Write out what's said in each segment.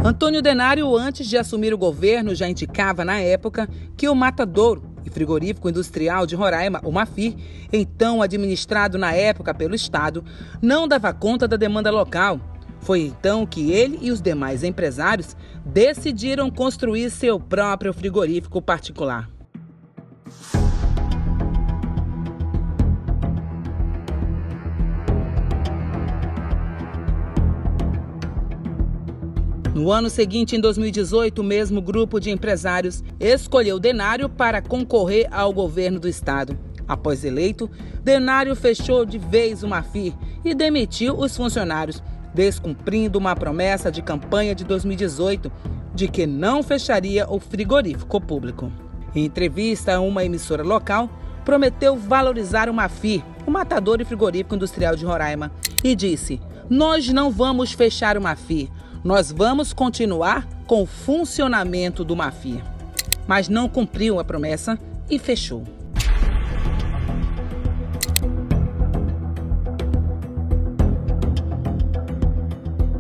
Antônio Denário, antes de assumir o governo, já indicava na época que o Matadouro e Frigorífico Industrial de Roraima, o MAFIR, então administrado na época pelo Estado, não dava conta da demanda local. Foi então que ele e os demais empresários decidiram construir seu próprio frigorífico particular. No ano seguinte, em 2018, o mesmo grupo de empresários escolheu Denário para concorrer ao governo do estado. Após eleito, Denário fechou de vez o MAFIR e demitiu os funcionários, descumprindo uma promessa de campanha de 2018 de que não fecharia o frigorífico público. Em entrevista a uma emissora local, prometeu valorizar o MAFIR, o Matadouro e Frigorífico Industrial de Roraima, e disse: "Nós não vamos fechar o MAFIR. Nós vamos continuar com o funcionamento do MAFIR." Mas não cumpriu a promessa e fechou.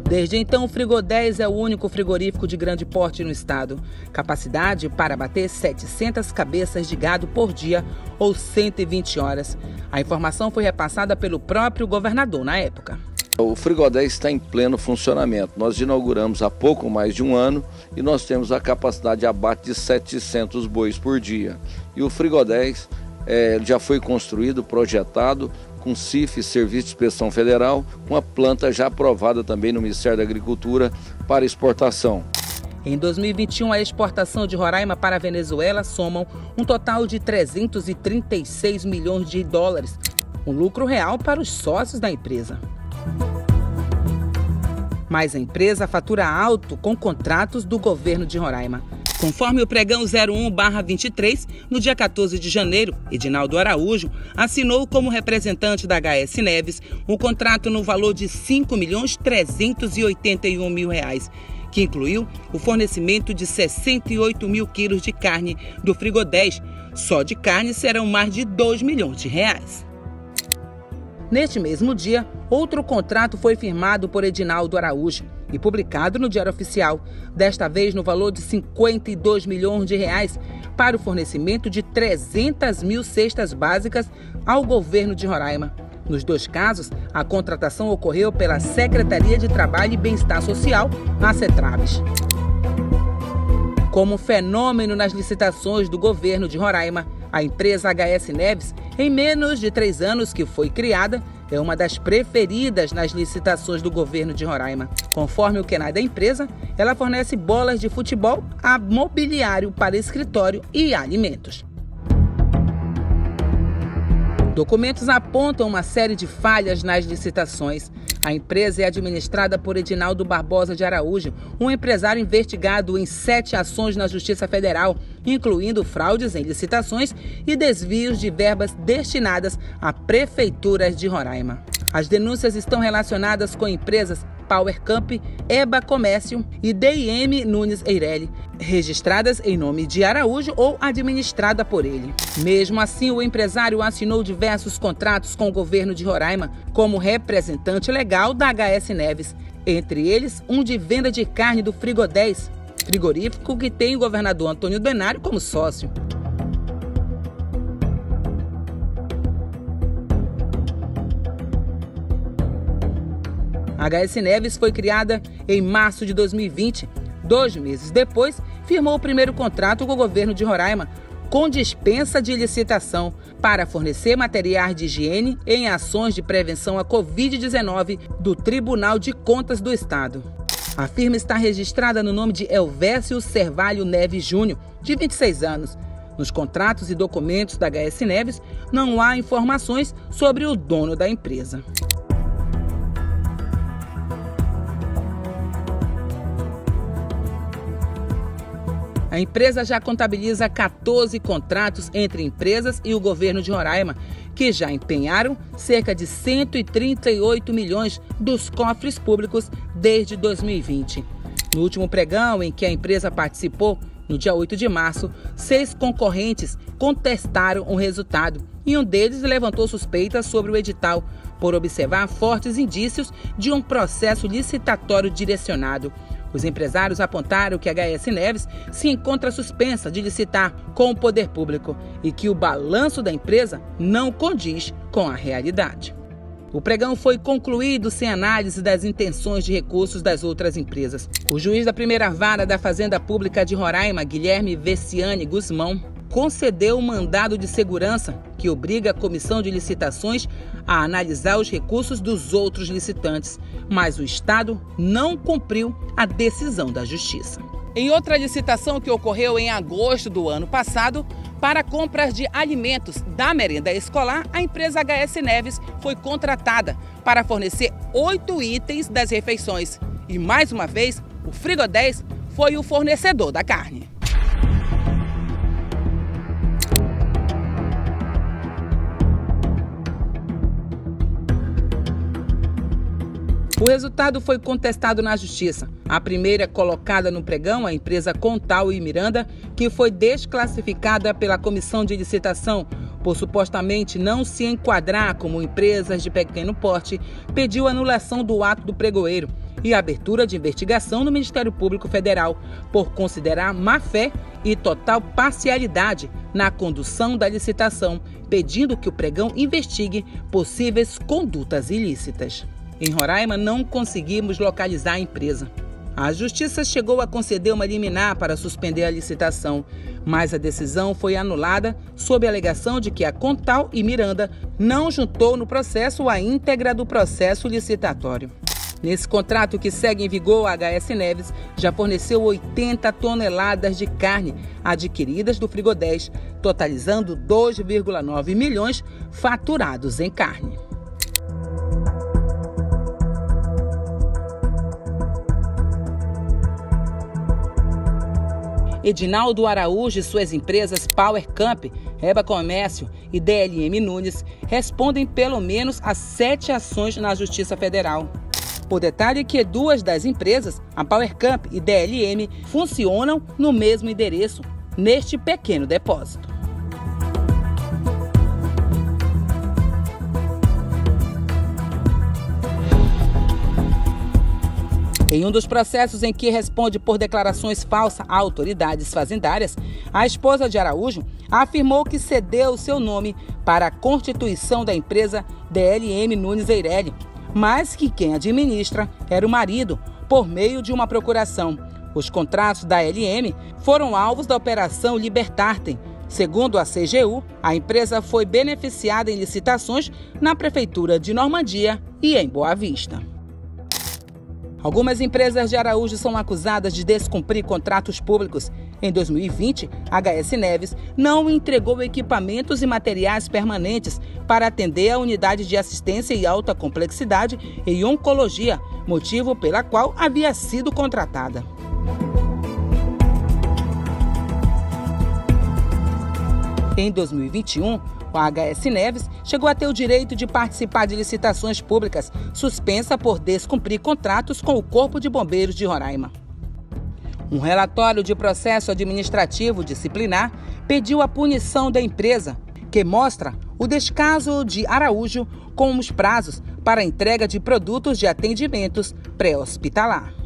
Desde então, o Frigo10 é o único frigorífico de grande porte no estado. Capacidade para abater 700 cabeças de gado por dia ou 120 horas. A informação foi repassada pelo próprio governador na época. O Frigo10 está em pleno funcionamento. Nós inauguramos há pouco mais de um ano e nós temos a capacidade de abate de 700 bois por dia. E o Frigo10 já foi construído, projetado, com CIF, Serviço de Inspeção Federal, com a planta já aprovada também no Ministério da Agricultura para exportação. Em 2021, a exportação de Roraima para a Venezuela somam um total de 336 milhões de dólares, um lucro real para os sócios da empresa. Mas a empresa fatura alto com contratos do governo de Roraima. Conforme o pregão 01/23, no dia 14 de janeiro, Edinaldo Araújo assinou como representante da HS Neves um contrato no valor de R$ 5.381.000, que incluiu o fornecimento de 68 mil quilos de carne do Frigo10. Só de carne serão mais de R$ 2 milhões. Neste mesmo dia, outro contrato foi firmado por Edinaldo Araújo e publicado no Diário Oficial, desta vez no valor de R$ 52 milhões para o fornecimento de 300 mil cestas básicas ao governo de Roraima. Nos dois casos, a contratação ocorreu pela Secretaria de Trabalho e Bem-Estar Social, a CETRABS. Como fenômeno nas licitações do governo de Roraima, a empresa HS Neves, em menos de 3 anos que foi criada, é uma das preferidas nas licitações do governo de Roraima. Conforme o QNAI da empresa, ela fornece bolas de futebol, mobiliário para escritório e alimentos. Documentos apontam uma série de falhas nas licitações. A empresa é administrada por Edinaldo Barbosa de Araújo, um empresário investigado em 7 ações na Justiça Federal, incluindo fraudes em licitações e desvios de verbas destinadas a prefeituras de Roraima. As denúncias estão relacionadas com empresas Power Camp, EBA Comércio e DIM Nunes Eireli, registradas em nome de Araújo ou administrada por ele. Mesmo assim, o empresário assinou diversos contratos com o governo de Roraima como representante legal da HS Neves, entre eles um de venda de carne do Frigo10, frigorífico que tem o governador Antônio Denário como sócio. A HS Neves foi criada em março de 2020. 2 meses depois, firmou o primeiro contrato com o governo de Roraima, com dispensa de licitação, para fornecer materiais de higiene em ações de prevenção à Covid-19 do Tribunal de Contas do Estado. A firma está registrada no nome de Elvésio Servalho Neves Júnior, de 26 anos. Nos contratos e documentos da HS Neves, não há informações sobre o dono da empresa. A empresa já contabiliza 14 contratos entre empresas e o governo de Roraima, que já empenharam cerca de 138 milhões dos cofres públicos desde 2020. No último pregão em que a empresa participou, no dia 8 de março, 6 concorrentes contestaram o resultado e um deles levantou suspeitas sobre o edital, por observar fortes indícios de um processo licitatório direcionado. Os empresários apontaram que a HS Neves se encontra suspensa de licitar com o poder público e que o balanço da empresa não condiz com a realidade. O pregão foi concluído sem análise das intenções de recursos das outras empresas. O juiz da primeira vara da Fazenda Pública de Roraima, Guilherme Vessiani Guzmão, concedeu um mandado de segurança que obriga a Comissão de Licitações a analisar os recursos dos outros licitantes, mas o Estado não cumpriu a decisão da Justiça. Em outra licitação que ocorreu em agosto do ano passado, para compras de alimentos da merenda escolar, a empresa HS Neves foi contratada para fornecer 8 itens das refeições. E mais uma vez, o Frigodes foi o fornecedor da carne. O resultado foi contestado na Justiça. A primeira colocada no pregão, a empresa Contal e Miranda, que foi desclassificada pela Comissão de Licitação por supostamente não se enquadrar como empresas de pequeno porte, pediu anulação do ato do pregoeiro e abertura de investigação no Ministério Público Federal por considerar má-fé e total parcialidade na condução da licitação, pedindo que o pregão investigue possíveis condutas ilícitas. Em Roraima, não conseguimos localizar a empresa. A Justiça chegou a conceder uma liminar para suspender a licitação, mas a decisão foi anulada sob a alegação de que a Contal e Miranda não juntou no processo a íntegra do processo licitatório. Nesse contrato que segue em vigor, a HS Neves já forneceu 80 toneladas de carne adquiridas do Frigodes, totalizando 2,9 milhões faturados em carne. Edinaldo Araújo e suas empresas Power Camp, Reba Comércio e DLM Nunes respondem pelo menos a 7 ações na Justiça Federal. O detalhe é que 2 das empresas, a Power Camp e DLM, funcionam no mesmo endereço, neste pequeno depósito. Em um dos processos em que responde por declarações falsas a autoridades fazendárias, a esposa de Araújo afirmou que cedeu seu nome para a constituição da empresa DLM Nunes Eireli, mas que quem administra era o marido, por meio de uma procuração. Os contratos da LM foram alvos da Operação Libertartem. Segundo a CGU, a empresa foi beneficiada em licitações na Prefeitura de Normandia e em Boa Vista. Algumas empresas de Araújo são acusadas de descumprir contratos públicos. Em 2020, a HS Neves não entregou equipamentos e materiais permanentes para atender a unidade de assistência e alta complexidade em oncologia, motivo pela qual havia sido contratada. Em 2021, a HS Neves chegou a ter o direito de participar de licitações públicas, suspensa por descumprir contratos com o Corpo de Bombeiros de Roraima. Um relatório de processo administrativo disciplinar pediu a punição da empresa, que mostra o descaso de Araújo com os prazos para a entrega de produtos de atendimentos pré-hospitalar.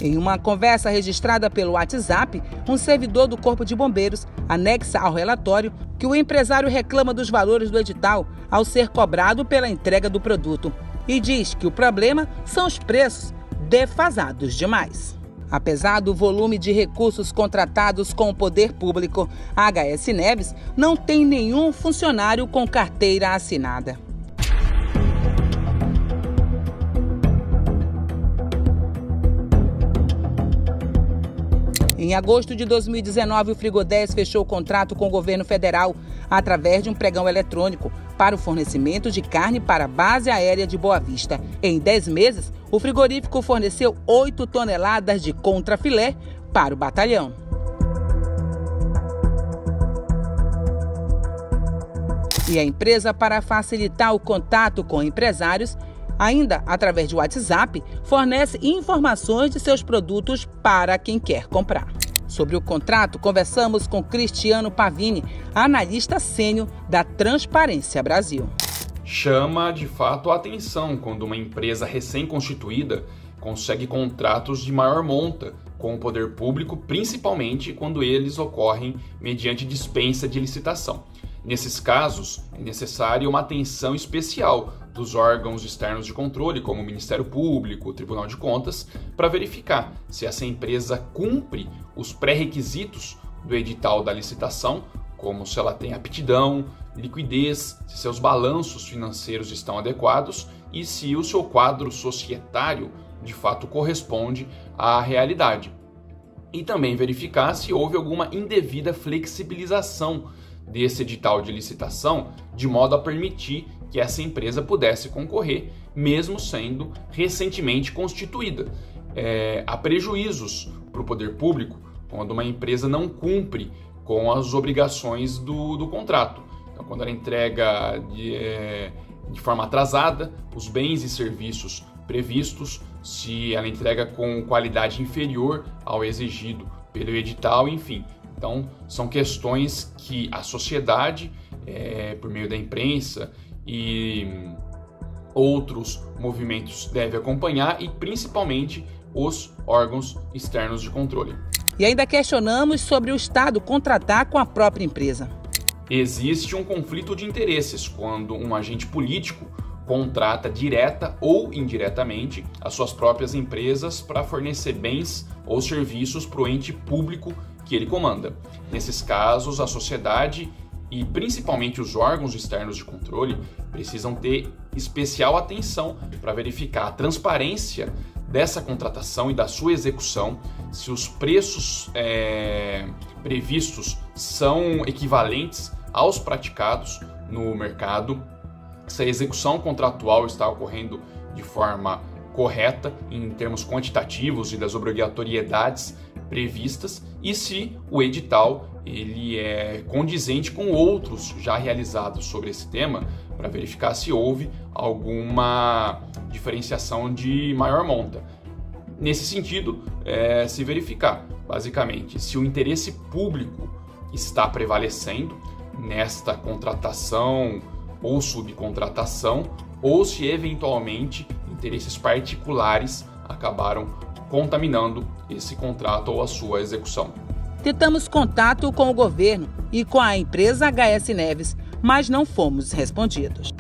Em uma conversa registrada pelo WhatsApp, um servidor do Corpo de Bombeiros anexa ao relatório que o empresário reclama dos valores do edital ao ser cobrado pela entrega do produto e diz que o problema são os preços defasados demais. Apesar do volume de recursos contratados com o poder público, a HS Neves não tem nenhum funcionário com carteira assinada. Em agosto de 2019, o Frigodes fechou o contrato com o governo federal através de um pregão eletrônico para o fornecimento de carne para a base aérea de Boa Vista. Em 10 meses, o frigorífico forneceu 8 toneladas de contrafilé para o batalhão. E a empresa, para facilitar o contato com empresários, ainda através de WhatsApp, fornece informações de seus produtos para quem quer comprar. Sobre o contrato, conversamos com Cristiano Pavini, analista sênior da Transparência Brasil. chama de fato a atenção quando uma empresa recém-constituída consegue contratos de maior monta com o poder público, principalmente quando eles ocorrem mediante dispensa de licitação. Nesses casos, é necessária uma atenção especial dos órgãos externos de controle, como o Ministério Público, o Tribunal de Contas, para verificar se essa empresa cumpre os pré-requisitos do edital da licitação, como se ela tem aptidão, liquidez, se seus balanços financeiros estão adequados e se o seu quadro societário de fato corresponde à realidade. E também verificar se houve alguma indevida flexibilização desse edital de licitação, de modo a permitir que essa empresa pudesse concorrer, mesmo sendo recentemente constituída. Há prejuízos para o poder público quando uma empresa não cumpre com as obrigações do contrato. Então, quando ela entrega de forma atrasada os bens e serviços previstos, se ela entrega com qualidade inferior ao exigido pelo edital, enfim. Então, são questões que a sociedade, por meio da imprensa e outros movimentos, deve acompanhar e principalmente os órgãos externos de controle. E ainda questionamos sobre o Estado contratar com a própria empresa. Existe um conflito de interesses quando um agente político contrata direta ou indiretamente as suas próprias empresas para fornecer bens ou serviços para o ente público que ele comanda. Nesses casos, a sociedade e principalmente os órgãos externos de controle precisam ter especial atenção para verificar a transparência dessa contratação e da sua execução, se os preços previstos são equivalentes aos praticados no mercado, se a execução contratual está ocorrendo de forma correta em termos quantitativos e das obrigatoriedades previstas e se o edital ele é condizente com outros já realizados sobre esse tema, para verificar se houve alguma diferenciação de maior monta. Nesse sentido, se verificar, basicamente, se o interesse público está prevalecendo nesta contratação ou subcontratação, ou se eventualmente interesses particulares acabaram contaminando esse contrato ou a sua execução. Tentamos contato com o governo e com a empresa HS Neves, mas não fomos respondidos.